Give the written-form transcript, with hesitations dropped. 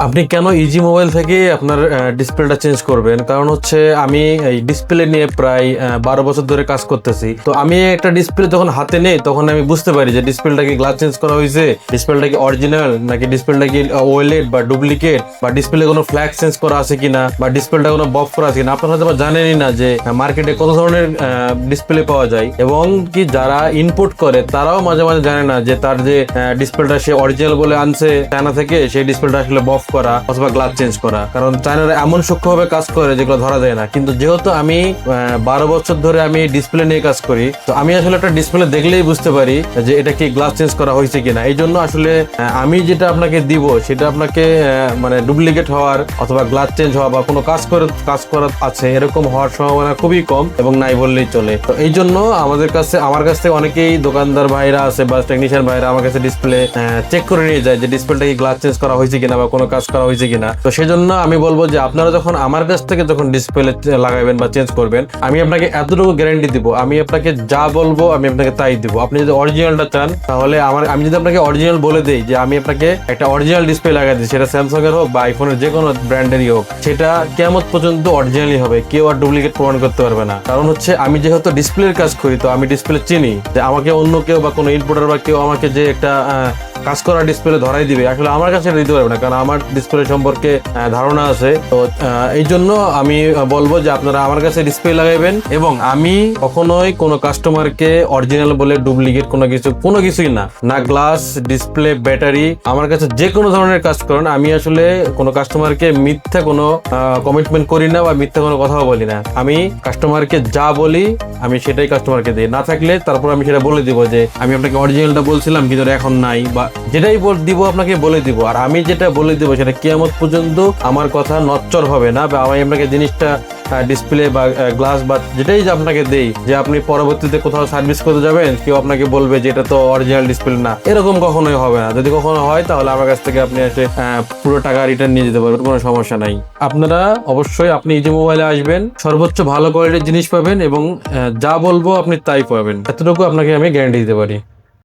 আপনি কেন easy mobile থেকে আপনার ডিসপ্লেটা চেঞ্জ করবেন? কারণ হচ্ছে আমি এই ডিসপ্লে নিয়ে প্রায় 12 বছর ধরে কাজ করতেছি। তো আমি একটা ডিসপ্লে যখন হাতে নেই তখন আমি বুঝতে পারি যে ডিসপ্লেটা কি গ্লাস চেঞ্জ করা হয়েছে, ডিসপ্লেটা কি অরিজিনাল নাকি ডিসপ্লেটা কি ওয়েলেট বা ডুপ্লিকেট, বা ডিসপ্লে কোনো ফ্ল্যাগ চেঞ্জ করা আছে কিনা, বা ডিসপ্লেটা কোনো বফ করা আছে কিনা। আপনারা হয়তো জানেনই না যে মার্কেটে কত ধরনের ডিসপ্লে পাওয়া যায়, এবং কি যারা ইম্পোর্ট করে তারাও মাঝে মাঝে জানে না যে তার যে ডিসপ্লেটা সে অরিজিনাল বলে আনছে চায়না থেকে, সেই ডিসপ্লেটা আসলে বফ করা অথবা গ্লাস চেঞ্জ করা। কারণ চায়নারা এমন সূক্ষ্মভাবে কাজ করে যেগুলো ধরা যায় না। কিন্তু যেহেতু আমি 12 বছর ধরে আমি ডিসপ্লে নিয়ে কাজ করি, তো আমি আসলে একটা ডিসপ্লে দেখলেই বুঝতে পারি যে এটা কি গ্লাস চেঞ্জ করা হয়েছে কিনা। এই জন্য আসলে আমি যেটা আপনাকে দিব সেটা আপনাকে মানে ডুপ্লিকেট হওয়ার অথবা গ্লাস চেঞ্জ হওয়া বা কোনো কাজ করা আছে এরকম হওয়ার সম্ভাবনা খুবই কম, এবং নাই বললেই চলে। তো এই জন্য আমার কাছ থেকে অনেকেই দোকানদার ভাইরা আছে বা টেকনিশিয়ান ভাইরা আমার কাছে ডিসপ্লে চেক করে নিয়ে যায় যে ডিসপ্লেটা কি গ্লাস চেঞ্জ করা হয়েছে কিনা বা কোনো কাজ করা হয়েছে কিনা। তো সেজন্য আমি বলবো যে আপনারা যখন আমার কাছ থেকে যখন ডিসপ্লে লাগাবেন বা চেঞ্জ করবেন, আমি আপনাকে এতটুকু গ্যারান্টি দিব, আমি আপনাকে যা বলবো আমি আপনাকে তাই দিব। আপনি যদি অরিজিনালটা চান তাহলে আমি যদি আপনাকে অরিজিনাল বলে দেই যে আমি আপনাকে একটা অরিজিনাল ডিসপ্লে লাগাই দিই, সেটা স্যামসাং এর হোক বা আইফোনের যে কোনো ব্র্যান্ডেরই হোক, সেটা কিয়ামত পর্যন্ত অরিজিনালই হবে, কেউ আর ডুপ্লিকেট প্রমাণ করতে পারবে না। কারণ হচ্ছে আমি যেহেতু ডিসপ্লের কাজ করি, তো আমি ডিসপ্লে চিনি যে আমাকে অন্য কেউ বা কোনো ইম্পোর্টার বা কেউ আমাকে যে একটা কাজ করা ডিসপ্লে ধরাই দিবে, আসলে আমার কাছে দিতে পারবে না, কারণ আমার ডিসপ্লে সম্পর্কে ধারণা আছে। তো এই জন্য আমি বলবো যে আপনারা আমার কাছে ডিসপ্লে লাগাইবেন, এবং আমি কখনোই কোনো কাস্টমারকে অরিজিনাল বলে ডুপ্লিকেট কোনো কিছুই না গ্লাস, ডিসপ্লে, ব্যাটারি, আমার কাছে যে কোনো ধরনের কাজ করেন, আমি আসলে কোনো কাস্টমারকে মিথ্যা কোনো কমিটমেন্ট করি না বা মিথ্যা কোনো কথাও বলি না। আমি কাস্টমারকে যা বলি আমি সেটাই কাস্টমারকে দিই। না থাকলে তারপর আমি সেটা বলে দিব যে আমি আপনাকে অরিজিনালটা বলছিলাম কিন্তু এখন নাই, বা যেটাই দিব আপনাকে বলে দিব। আর আমি যেটা বলে দিব সেটা কিয়ামত পর্যন্ত আমার কথা নচ্চর হবে না, বা আমি আপনাকে জিনিসটা ডিসপ্লে বা গ্লাস বা যেটাই যে আপনাকে দেই, যে আপনি পরবর্তীতে কোথাও সার্ভিস করতে যাবেন কেউ আপনাকে বলবে যে এটা তো অরিজিনাল ডিসপ্লে না, এরকম কখনোই হবে না। যদি কখনো হয় তাহলে আমার কাছ থেকে আপনি এসে পুরো টাকা রিটার্ন নিয়ে যেতে পারবেন, কোনো সমস্যা নাই। আপনারা অবশ্যই আপনি ইজি মোবাইলে আসবেন, সর্বোচ্চ ভালো কোয়ালিটির জিনিস পাবেন, এবং যা বলবো আপনি তাই পাবেন, এতটুকু আপনাকে আমি গ্যারান্টি দিতে পারি।